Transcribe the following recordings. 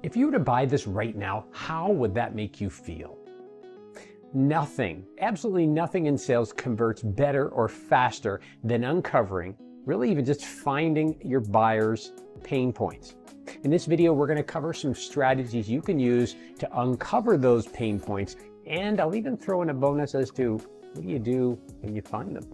If you were to buy this right now, how would that make you feel? Nothing, absolutely nothing in sales converts better or faster than uncovering, really even just finding your buyer's pain points. In this video, we're going to cover some strategies you can use to uncover those pain points, and I'll even throw in a bonus as to what do you do when you find them.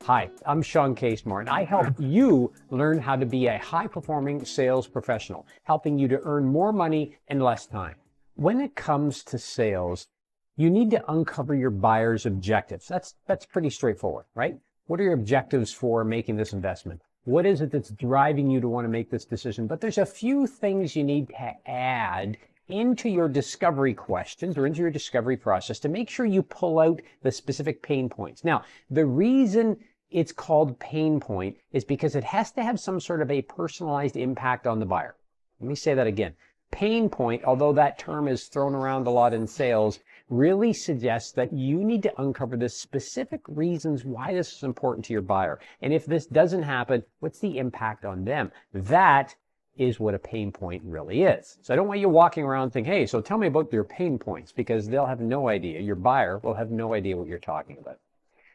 Hi, I'm Shawn Casemore, and I help you learn how to be a high-performing sales professional, helping you to earn more money in less time. When it comes to sales, you need to uncover your buyer's objectives. That's pretty straightforward, right? What are your objectives for making this investment? What is it that's driving you to want to make this decision? But there's a few things you need to add into your discovery questions or into your discovery process to make sure you pull out the specific pain points. Now, the reason it's called pain point is because it has to have some sort of a personalized impact on the buyer. Let me say that again. Pain point, although that term is thrown around a lot in sales, really suggests that you need to uncover the specific reasons why this is important to your buyer. And if this doesn't happen, what's the impact on them? That is what a pain point really is. So I don't want you walking around thinking, hey, so tell me about your pain points, because they'll have no idea. Your buyer will have no idea what you're talking about.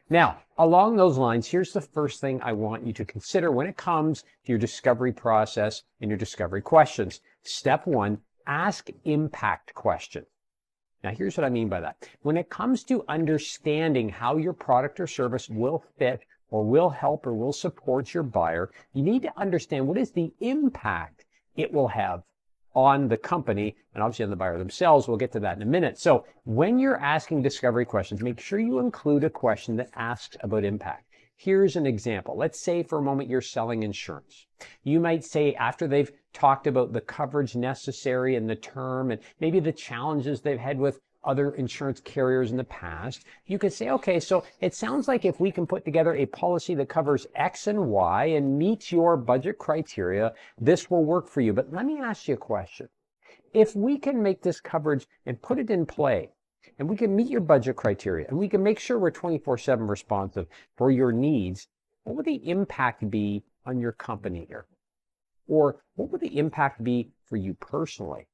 Now, along those lines, here's the first thing I want you to consider when it comes to your discovery process and your discovery questions. Step one, ask impact questions. Now, here's what I mean by that. When it comes to understanding how your product or service will fit or will help or will support your buyer, you need to understand what is the impact it will have on the company and obviously on the buyer themselves. We'll get to that in a minute. So when you're asking discovery questions, make sure you include a question that asks about impact. Here's an example. Let's say for a moment you're selling insurance. You might say, after they've talked about the coverage necessary and the term and maybe the challenges they've had with other insurance carriers in the past, you could say, okay, so it sounds like if we can put together a policy that covers X and Y and meets your budget criteria, this will work for you. But let me ask you a question. If we can make this coverage and put it in play, and we can meet your budget criteria, and we can make sure we're 24/7 responsive for your needs, what would the impact be on your company here? Or what would the impact be for you personally,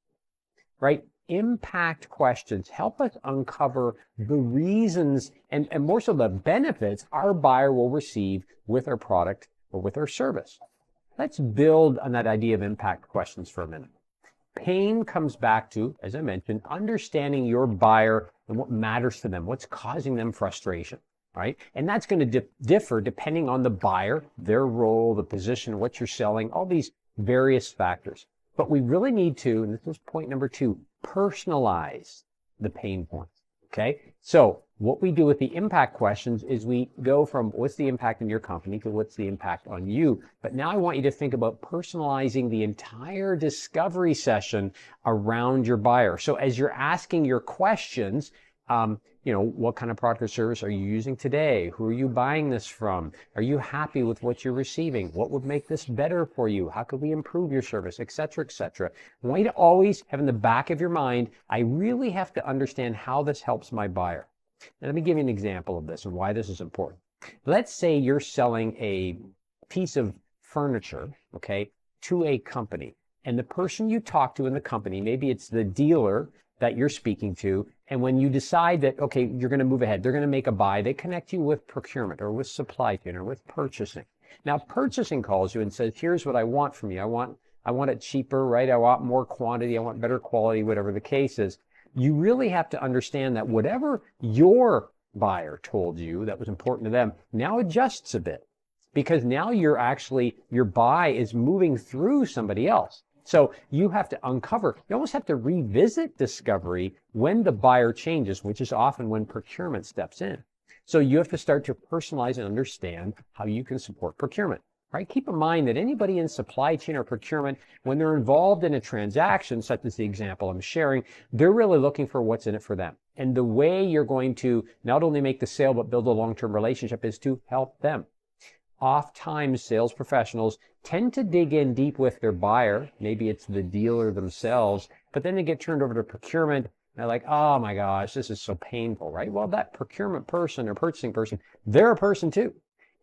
right? Impact questions help us uncover the reasons and more so the benefits our buyer will receive with our product or with our service. Let's build on that idea of impact questions for a minute. Pain comes back to, as I mentioned, understanding your buyer and what matters to them, what's causing them frustration, right? And that's going to differ depending on the buyer, their role, the position, what you're selling, all these various factors. But we really need to, and this is point number two, personalize the pain points, okay? So what we do with the impact questions is we go from what's the impact in your company to what's the impact on you. But now I want you to think about personalizing the entire discovery session around your buyer. So as you're asking your questions, what kind of product or service are you using today? Who are you buying this from? Are you happy with what you're receiving? What would make this better for you? How could we improve your service, et cetera, et cetera? I want you to always have in the back of your mind, I really have to understand how this helps my buyer. Now, let me give you an example of this and why this is important. Let's say you're selling a piece of furniture, okay, to a company. And the person you talk to in the company, maybe it's the dealer that you're speaking to, and when you decide that, okay, you're going to move ahead, they're going to make a buy, they connect you with procurement or with supply chain or with purchasing. Now, purchasing calls you and says, here's what I want from you. I want it cheaper, right? I want more quantity. I want better quality, whatever the case is. You really have to understand that whatever your buyer told you that was important to them now adjusts a bit, because now your buy is moving through somebody else. So you have to uncover, you almost have to revisit discovery when the buyer changes, which is often when procurement steps in. So you have to start to personalize and understand how you can support procurement, right? Keep in mind that anybody in supply chain or procurement, when they're involved in a transaction, such as the example I'm sharing, they're really looking for what's in it for them. And the way you're going to not only make the sale, but build a long-term relationship is to help them. Oftentimes, sales professionals tend to dig in deep with their buyer. Maybe it's the dealer themselves, but then they get turned over to procurement. And they're like, oh my gosh, this is so painful, right? Well, that procurement person or purchasing person, they're a person too.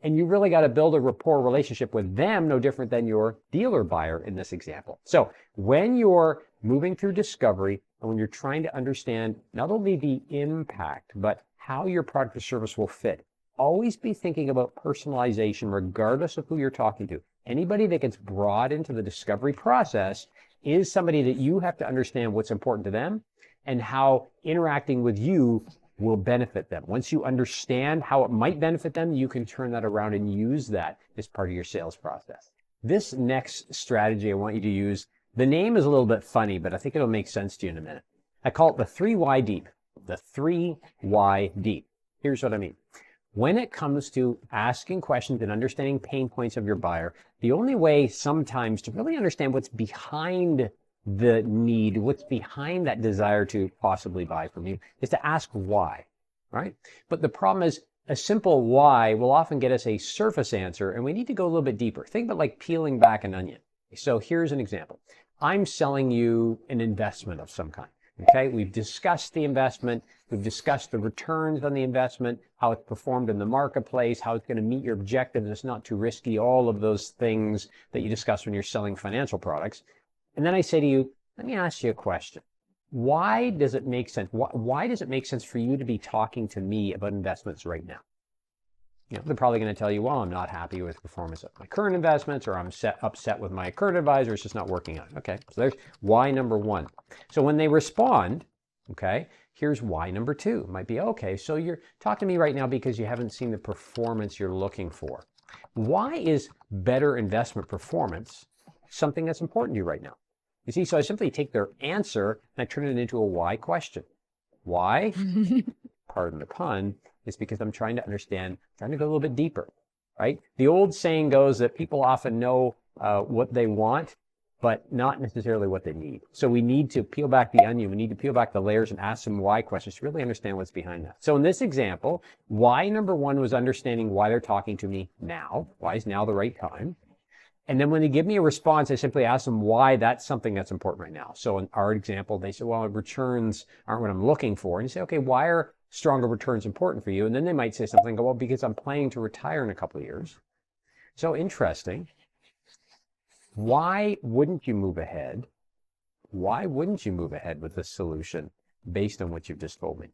And you really got to build a rapport relationship with them, no different than your dealer buyer in this example. So when you're moving through discovery, and when you're trying to understand not only the impact, but how your product or service will fit, always be thinking about personalization regardless of who you're talking to. Anybody that gets brought into the discovery process is somebody that you have to understand what's important to them and how interacting with you will benefit them. Once you understand how it might benefit them, you can turn that around and use that as part of your sales process. This next strategy I want you to use, the name is a little bit funny, but I think it'll make sense to you in a minute. I call it the 3 why deep. The 3 why deep. Here's what I mean. When it comes to asking questions and understanding pain points of your buyer, the only way sometimes to really understand what's behind the need, what's behind that desire to possibly buy from you, is to ask why, right? But the problem is a simple why will often get us a surface answer, and we need to go a little bit deeper. Think about like peeling back an onion. So here's an example. I'm selling you an investment of some kind. Okay, we've discussed the investment, we've discussed the returns on the investment, how it's performed in the marketplace, how it's going to meet your objectives, it's not too risky, all of those things that you discuss when you're selling financial products. And then I say to you, let me ask you a question. Why does it make sense? Why does it make sense for you to be talking to me about investments right now? You know, they're probably going to tell you, well, I'm not happy with the performance of my current investments, or I'm upset with my current advisor, it's just not working out. Okay, so there's why number 1. So when they respond, okay, here's why number 2. It might be, okay, so you're talking to me right now because you haven't seen the performance you're looking for. Why is better investment performance something that's important to you right now? You see, so I simply take their answer and I turn it into a why question. Why? Pardon the pun. It's because I'm trying to understand, trying to go a little bit deeper, right? The old saying goes that people often know what they want, but not necessarily what they need. So we need to peel back the onion. We need to peel back the layers and ask some why questions to really understand what's behind that. So in this example, why number 1 was understanding why they're talking to me now. Why is now the right time? And then when they give me a response, I simply ask them why that's something that's important right now. So in our example, they say, well, returns aren't what I'm looking for. And you say, okay, why are stronger returns important for you? And then they might say something, well, because I'm planning to retire in a couple of years. So interesting. Why wouldn't you move ahead? Why wouldn't you move ahead with this solution based on what you've just told me?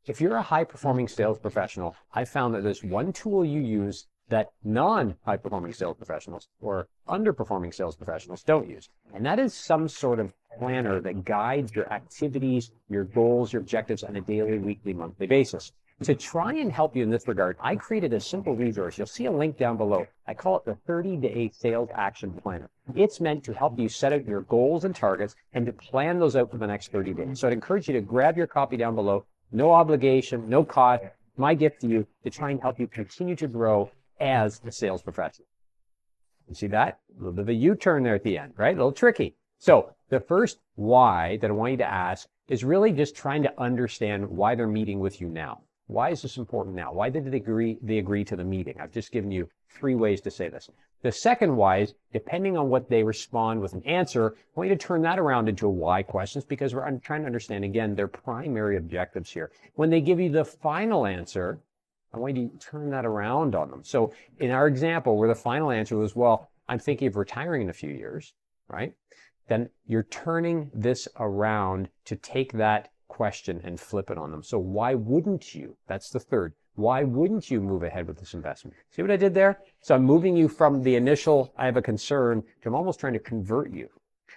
If you're a high-performing sales professional, I found that there's one tool you use that non-high-performing sales professionals or underperforming sales professionals don't use. And that is some sort of planner that guides your activities, your goals, your objectives on a daily, weekly, monthly basis. To try and help you in this regard, I created a simple resource. You'll see a link down below. I call it the 30-Day Sales Action Planner. It's meant to help you set out your goals and targets and to plan those out for the next 30 days. So I'd encourage you to grab your copy down below. No obligation, no cost. My gift to you to try and help you continue to grow as a sales professional. You see that? A little bit of a U-turn there at the end, right? A little tricky. So the first why that I want you to ask is really just trying to understand why they're meeting with you now. Why is this important now? Why did they agree to the meeting? I've just given you 3 ways to say this. The second why is, depending on what they respond with an answer, I want you to turn that around into why questions, because we're trying to understand, again, their primary objectives here. When they give you the final answer, I want you to turn that around on them. So in our example, where the final answer was, well, I'm thinking of retiring in a few years, right? Then you're turning this around to take that question and flip it on them. So why wouldn't you? That's the third. Why wouldn't you move ahead with this investment? See what I did there? So I'm moving you from the initial, I have a concern, to I'm almost trying to convert you.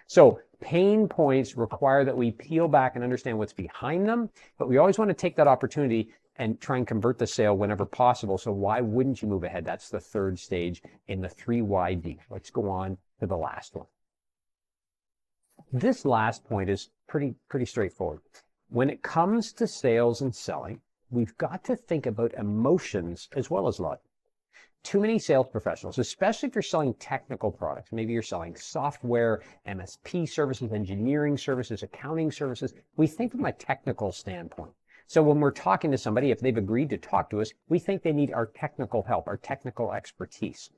So pain points require that we peel back and understand what's behind them, but we always want to take that opportunity and try and convert the sale whenever possible. So why wouldn't you move ahead? That's the third stage in the 3 why deep. Let's go on to the last one. This last point is pretty straightforward. When it comes to sales and selling, we've got to think about emotions as well as logic. Too many sales professionals, especially if you're selling technical products, maybe you're selling software, MSP services, engineering services, accounting services, we think from a technical standpoint. So when we're talking to somebody, if they've agreed to talk to us, we think they need our technical help, our technical expertise.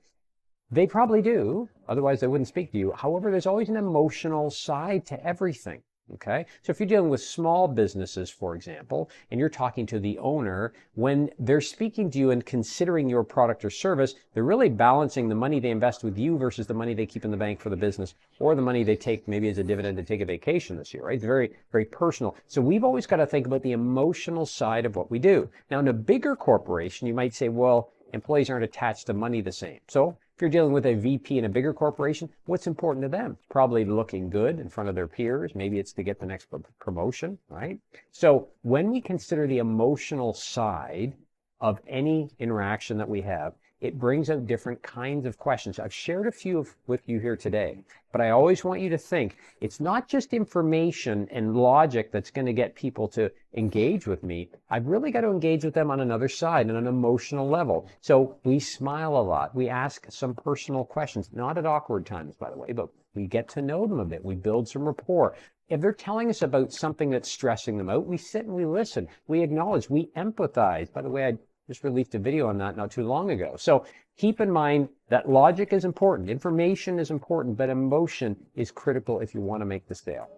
They probably do, otherwise they wouldn't speak to you. However, there's always an emotional side to everything. Okay, so if you're dealing with small businesses, for example, and you're talking to the owner, when they're speaking to you and considering your product or service, they're really balancing the money they invest with you versus the money they keep in the bank for the business, or the money they take maybe as a dividend to take a vacation this year, right? It's very, very personal. So we've always got to think about the emotional side of what we do. Now, in a bigger corporation, you might say, well, employees aren't attached to money the same. So if you're dealing with a VP in a bigger corporation, what's important to them? Probably looking good in front of their peers. Maybe it's to get the next promotion, right? So when we consider the emotional side of any interaction that we have, it brings out different kinds of questions. I've shared a few with you here today, but I always want you to think it's not just information and logic that's going to get people to engage with me. I've really got to engage with them on another side, on an emotional level. So we smile a lot. We ask some personal questions, not at awkward times, by the way, but we get to know them a bit. We build some rapport. If they're telling us about something that's stressing them out, we sit and we listen. We acknowledge, we empathize. By the way, I just released a video on that not too long ago. So keep in mind that logic is important, information is important, but emotion is critical if you want to make the sale.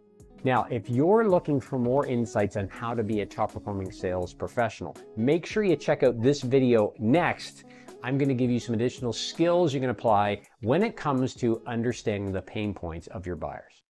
Now, if you're looking for more insights on how to be a top performing sales professional, make sure you check out this video next. I'm going to give you some additional skills you can apply when it comes to understanding the pain points of your buyers.